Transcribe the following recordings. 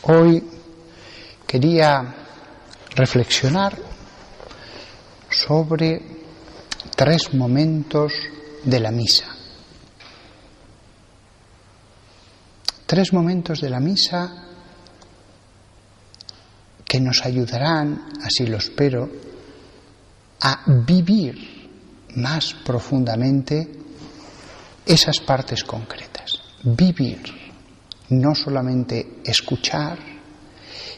Hoy quería reflexionar sobre 3 momentos de la misa. 3 momentos de la misa que nos ayudarán, así lo espero, a vivir más profundamente esas partes concretas. Vivir, no solamente escuchar,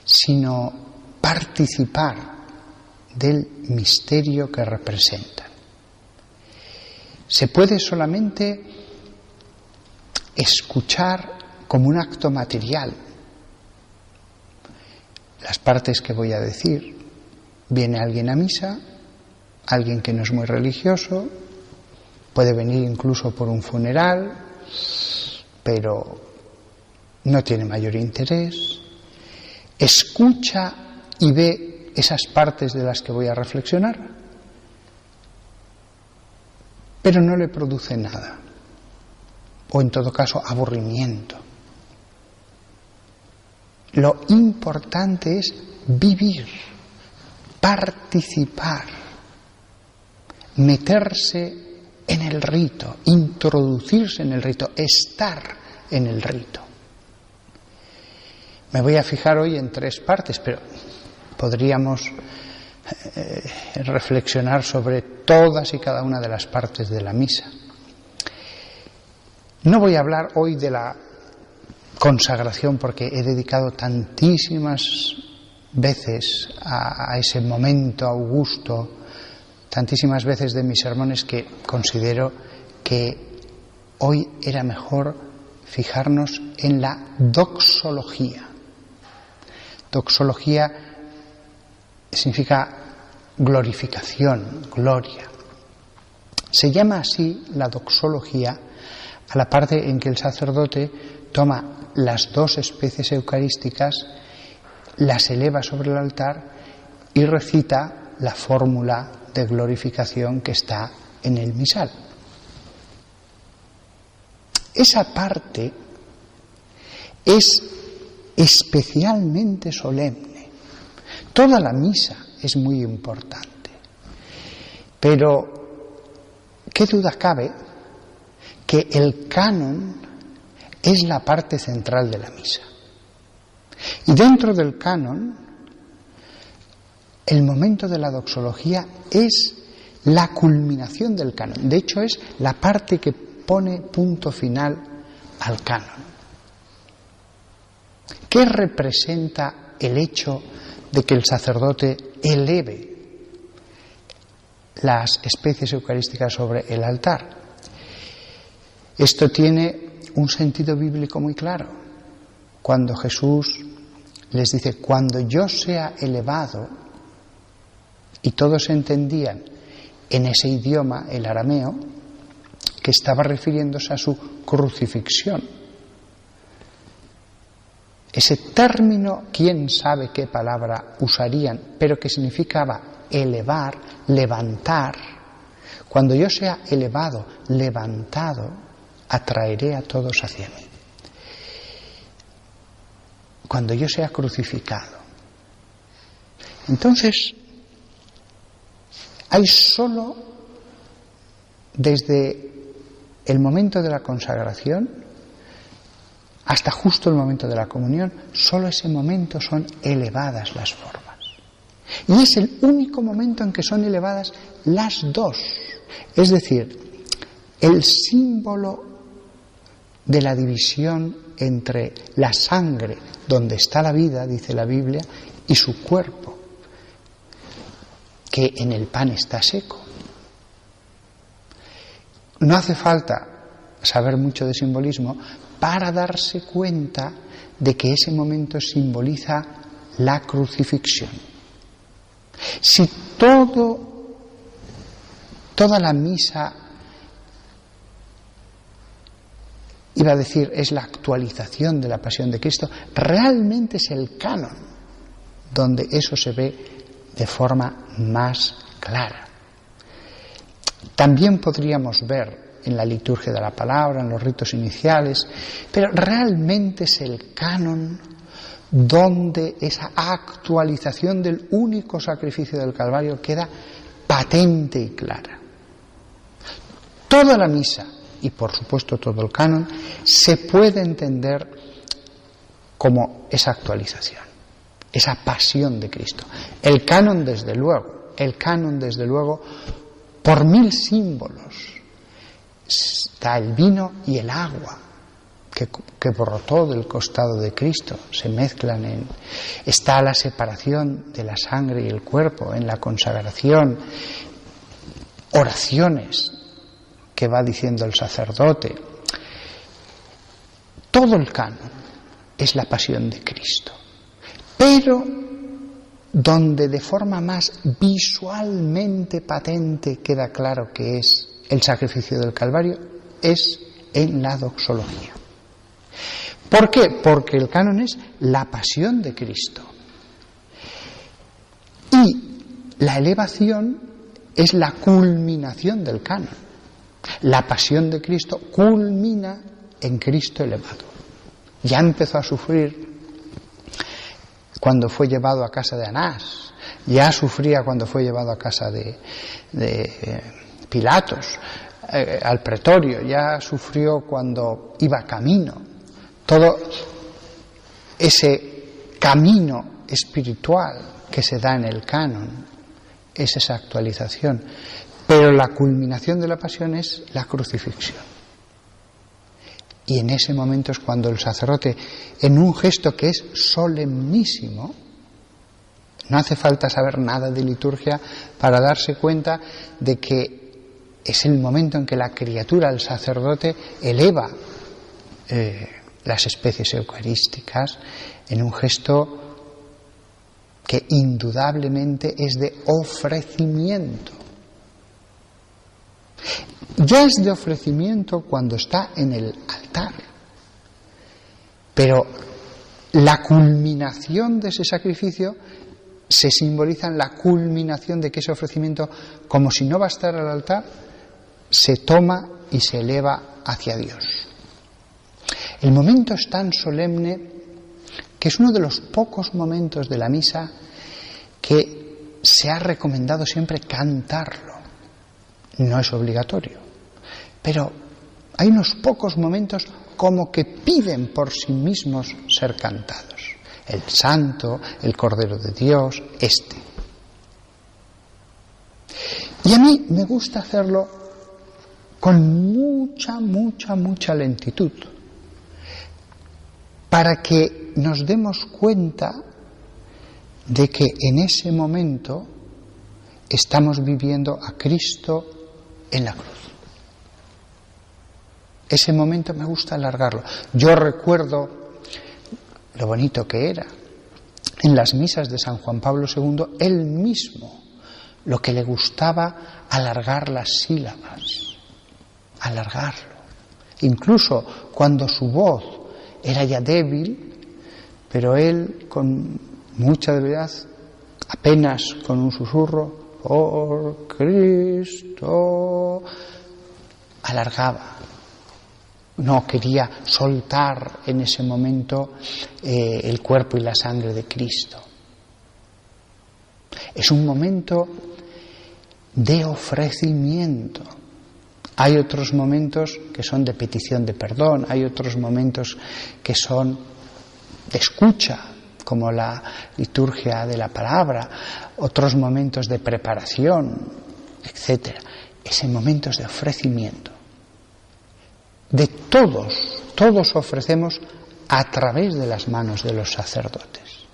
sino participar del misterio que representan. Se puede solamente escuchar como un acto material. Las partes que voy a decir, viene alguien a misa, alguien que no es muy religioso, puede venir incluso por un funeral, pero no tiene mayor interés, escucha y ve esas partes de las que voy a reflexionar, pero no le produce nada, o en todo caso aburrimiento. Lo importante es vivir, participar, meterse en el rito, introducirse en el rito, estar en el rito. Me voy a fijar hoy en 3 partes, pero podríamos reflexionar sobre todas y cada una de las partes de la misa. No voy a hablar hoy de la consagración porque he dedicado tantísimas veces a ese momento augusto, tantísimas veces de mis sermones que considero que hoy era mejor fijarnos en la doxología. Doxología significa glorificación, gloria. Se llama así la doxología a la parte en que el sacerdote toma las 2 especies eucarísticas, las eleva sobre el altar y recita la fórmula de glorificación que está en el misal. Esa parte es especialmente solemne. Toda la misa es muy importante, pero ¿qué duda cabe que el canon es la parte central de la misa? Y dentro del canon, el momento de la doxología es la culminación del canon. De hecho, es la parte que pone punto final al canon. ¿Qué representa el hecho de que el sacerdote eleve las especies eucarísticas sobre el altar? Esto tiene un sentido bíblico muy claro. Cuando Jesús les dice, cuando yo sea elevado, y todos entendían en ese idioma, el arameo, que estaba refiriéndose a su crucifixión. Ese término, quién sabe qué palabra usarían, pero que significaba elevar, levantar. Cuando yo sea elevado, levantado, atraeré a todos hacia mí. Cuando yo sea crucificado. Entonces, hay solo, desde el momento de la consagración hasta justo el momento de la comunión, solo ese momento son elevadas las formas. Y es el único momento en que son elevadas las 2. Es decir, el símbolo de la división entre la sangre, donde está la vida, dice la Biblia, y su cuerpo, que en el pan está seco. No hace falta saber mucho de simbolismo para darse cuenta de que ese momento simboliza la crucifixión. Si toda la misa, iba a decir, es la actualización de la pasión de Cristo, realmente es el canon donde eso se ve de forma más clara. También podríamos ver en la liturgia de la palabra, en los ritos iniciales, pero realmente es el canon donde esa actualización del único sacrificio del Calvario queda patente y clara. Toda la misa, y por supuesto todo el canon, se puede entender como esa actualización, esa pasión de Cristo. El canon desde luego, por 1000 símbolos. Está el vino y el agua que brotó del costado de Cristo, se mezclan está la separación de la sangre y el cuerpo en la consagración, oraciones que va diciendo el sacerdote. Todo el canon es la pasión de Cristo, pero donde de forma más visualmente patente queda claro que es el sacrificio del Calvario es en la doxología. ¿Por qué? Porque el canon es la pasión de Cristo. Y la elevación es la culminación del canon. La pasión de Cristo culmina en Cristo elevado. Ya empezó a sufrir cuando fue llevado a casa de Anás, ya sufría cuando fue llevado a casa de Pilatos, al pretorio, ya sufrió cuando iba camino. Todo ese camino espiritual que se da en el canon es esa actualización, pero la culminación de la pasión es la crucifixión. Y en ese momento es cuando el sacerdote, en un gesto que es solemnísimo, no hace falta saber nada de liturgia para darse cuenta de que es el momento en que la criatura, el sacerdote, eleva las especies eucarísticas en un gesto que indudablemente es de ofrecimiento. Ya es de ofrecimiento cuando está en el altar, pero la culminación de ese sacrificio se simboliza en la culminación de que ese ofrecimiento, como si no bastara al altar, se toma y se eleva hacia Dios. El momento es tan solemne que es uno de los pocos momentos de la misa que se ha recomendado siempre cantarlo. No es obligatorio, pero hay unos pocos momentos como que piden por sí mismos ser cantados. El Santo, el Cordero de Dios, Y a mí me gusta hacerlo con mucha lentitud, para que nos demos cuenta de que en ese momento estamos viviendo a Cristo en la cruz. Ese momento me gusta alargarlo. Yo recuerdo lo bonito que era en las misas de San Juan Pablo II, él mismo, lo que le gustaba alargar las sílabas, alargarlo. Incluso cuando su voz era ya débil, pero él con mucha debilidad, apenas con un susurro, por Cristo, alargaba. No quería soltar en ese momento el cuerpo y la sangre de Cristo. Es un momento de ofrecimiento. Hay otros momentos que son de petición de perdón, hay otros momentos que son de escucha, como la liturgia de la palabra, otros momentos de preparación, etc. Ese momento es de ofrecimiento. De todos ofrecemos a través de las manos de los sacerdotes.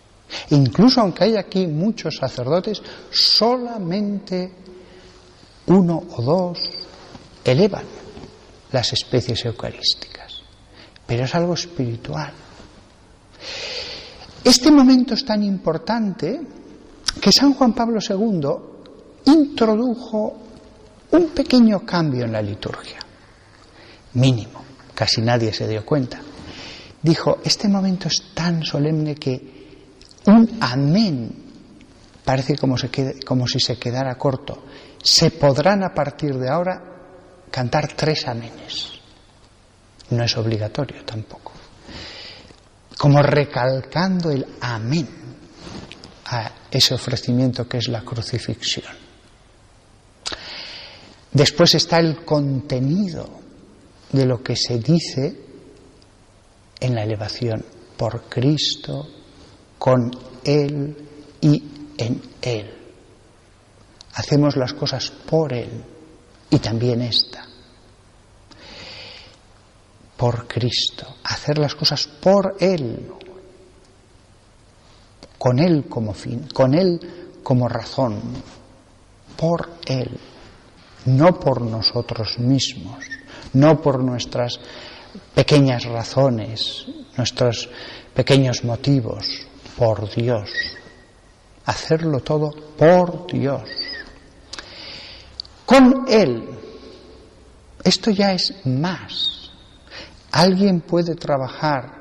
Incluso aunque hay aquí muchos sacerdotes, solamente uno o dos elevan las especies eucarísticas. Pero es algo espiritual. Este momento es tan importante que San Juan Pablo II introdujo un pequeño cambio en la liturgia. Mínimo, casi nadie se dio cuenta. Dijo, este momento es tan solemne que un amén parece como si se quedara corto. Se podrán a partir de ahora cantar 3 amenes. No es obligatorio tampoco. como recalcando el amén a ese ofrecimiento que es la crucifixión. Después está el contenido de lo que se dice en la elevación: por Cristo, con Él y en Él. Hacemos las cosas por Él, y también esta. Por Cristo, hacer las cosas por Él, con Él como fin, con Él como razón, por Él, no por nosotros mismos, no por nuestras pequeñas razones, nuestros pequeños motivos, por Dios. Hacerlo todo por Dios. Con Él. Esto ya es más. Alguien puede trabajar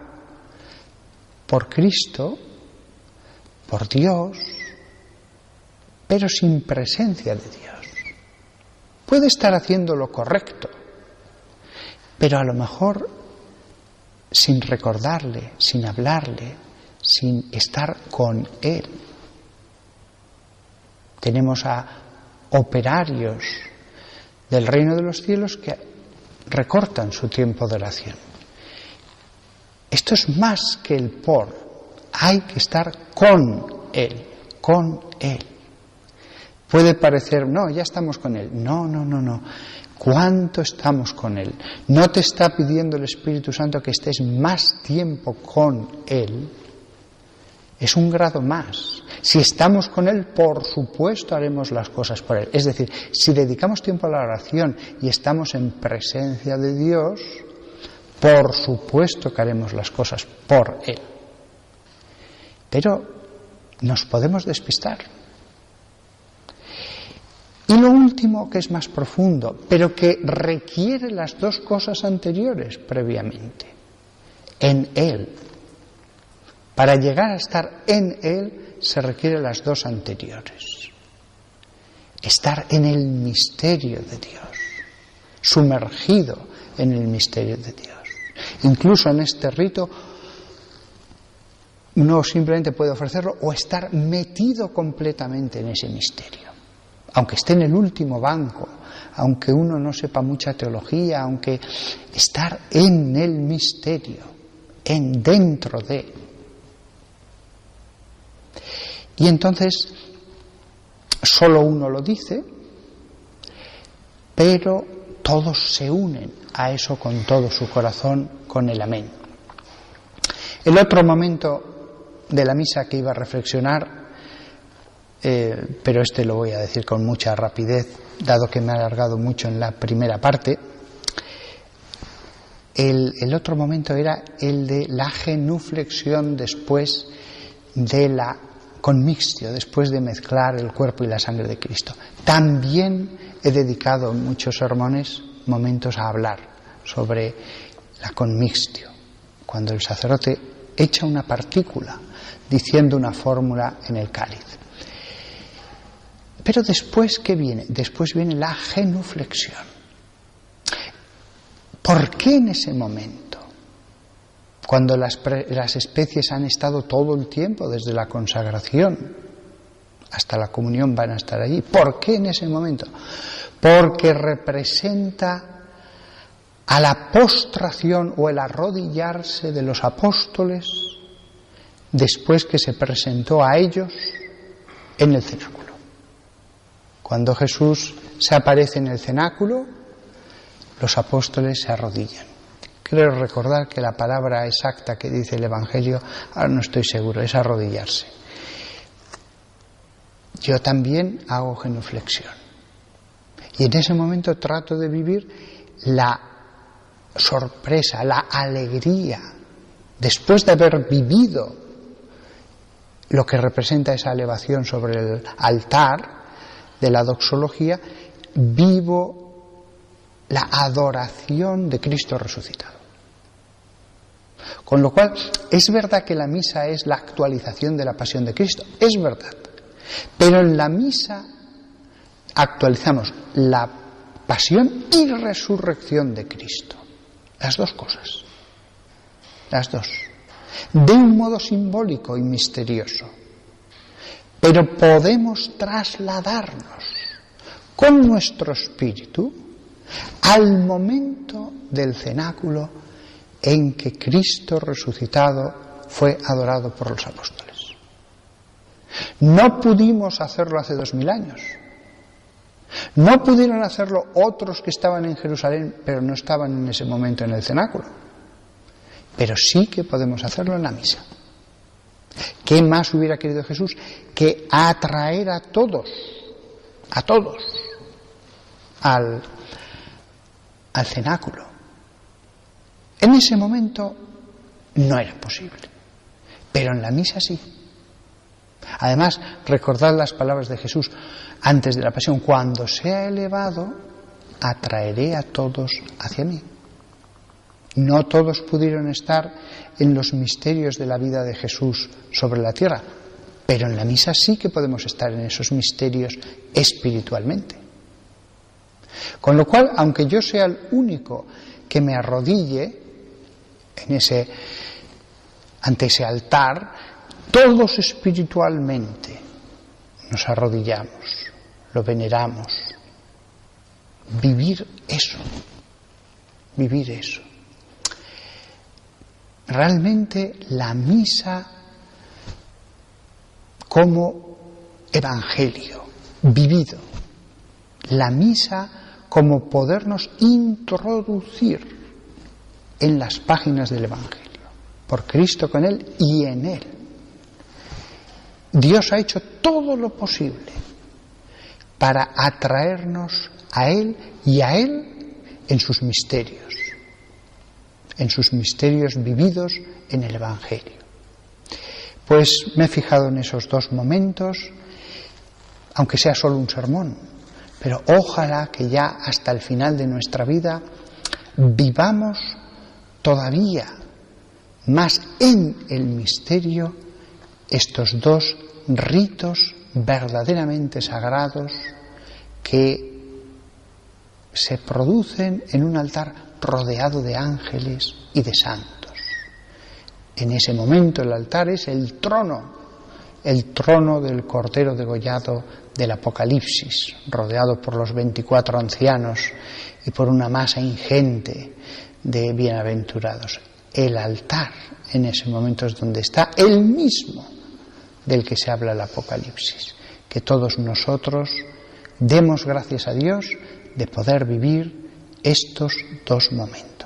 por Cristo, por Dios, pero sin presencia de Dios. Puede estar haciendo lo correcto, pero a lo mejor sin recordarle, sin hablarle, sin estar con Él. Tenemos a operarios del reino de los cielos que recortan su tiempo de oración. Esto es más que el por. Hay que estar con Él, con Él. Puede parecer, no, ya estamos con Él. No. ¿Cuánto estamos con Él? No te está pidiendo el Espíritu Santo que estés más tiempo con Él. Es un grado más. Si estamos con Él, por supuesto haremos las cosas por Él. Es decir, si dedicamos tiempo a la oración y estamos en presencia de Dios, por supuesto que haremos las cosas por Él. Pero nos podemos despistar. Y lo último, que es más profundo, pero que requiere las dos cosas anteriores previamente. En Él. Para llegar a estar en Él se requieren las dos anteriores. Estar en el misterio de Dios, sumergido en el misterio de Dios. Incluso en este rito uno simplemente puede ofrecerlo o estar metido completamente en ese misterio. Aunque esté en el último banco, aunque uno no sepa mucha teología, aunque estar en el misterio, dentro de. Y entonces solo uno lo dice, pero todos se unen a eso con todo su corazón, con el amén. El otro momento de la misa que iba a reflexionar, pero este lo voy a decir con mucha rapidez, dado que me he alargado mucho en la primera parte. El otro momento era el de la genuflexión después de la conmixtio, después de mezclar el cuerpo y la sangre de Cristo. También he dedicado muchos sermones, momentos a hablar sobre la conmixtio, cuando el sacerdote echa una partícula diciendo una fórmula en el cáliz. Pero después, ¿qué viene? Después viene la genuflexión. ¿Por qué en ese momento? Cuando las especies han estado todo el tiempo, desde la consagración hasta la comunión, van a estar allí. ¿Por qué en ese momento? Porque representa a la postración o el arrodillarse de los apóstoles después que se presentó a ellos en el cenáculo. Cuando Jesús se aparece en el cenáculo, los apóstoles se arrodillan. Creo recordar que la palabra exacta que dice el Evangelio, ahora no estoy seguro, es arrodillarse. Yo también hago genuflexión. Y en ese momento trato de vivir la sorpresa, la alegría, después de haber vivido lo que representa esa elevación sobre el altar de la doxología, vivo la adoración de Cristo resucitado. Con lo cual, es verdad que la misa es la actualización de la pasión de Cristo, es verdad. Pero en la misa actualizamos la pasión y resurrección de Cristo. Las dos cosas. Las dos. de un modo simbólico y misterioso. Pero podemos trasladarnos con nuestro espíritu al momento del cenáculo en que Cristo resucitado fue adorado por los apóstoles. No pudimos hacerlo hace 2000 años. No pudieron hacerlo otros que estaban en Jerusalén, pero no estaban en ese momento en el cenáculo. Pero sí que podemos hacerlo en la misa. ¿Qué más hubiera querido Jesús? Que atraer a todos, al cenáculo. En ese momento no era posible, pero en la misa sí. Además, recordad las palabras de Jesús antes de la pasión: cuando sea elevado, atraeré a todos hacia mí. No todos pudieron estar en los misterios de la vida de Jesús sobre la tierra, pero en la misa sí que podemos estar en esos misterios espiritualmente. Con lo cual, aunque yo sea el único que me arrodille ante ese altar, todos espiritualmente nos arrodillamos, lo veneramos. Vivir eso. Realmente la misa como evangelio vivido, la misa como podernos introducir en las páginas del evangelio, por Cristo, con Él y en Él. Dios ha hecho todo lo posible para atraernos a Él y a Él en sus misterios vividos en el Evangelio. Pues me he fijado en esos dos momentos, aunque sea solo un sermón, pero ojalá que ya hasta el final de nuestra vida vivamos todavía más en el misterio estos dos ritos verdaderamente sagrados que se producen en un altar rodeado de ángeles y de santos. En ese momento el altar es el trono del Cordero degollado del Apocalipsis, rodeado por los 24 ancianos y por una masa ingente de bienaventurados. El altar en ese momento es donde está el mismo del que se habla el Apocalipsis. Que todos nosotros demos gracias a Dios de poder vivir estos dos momentos.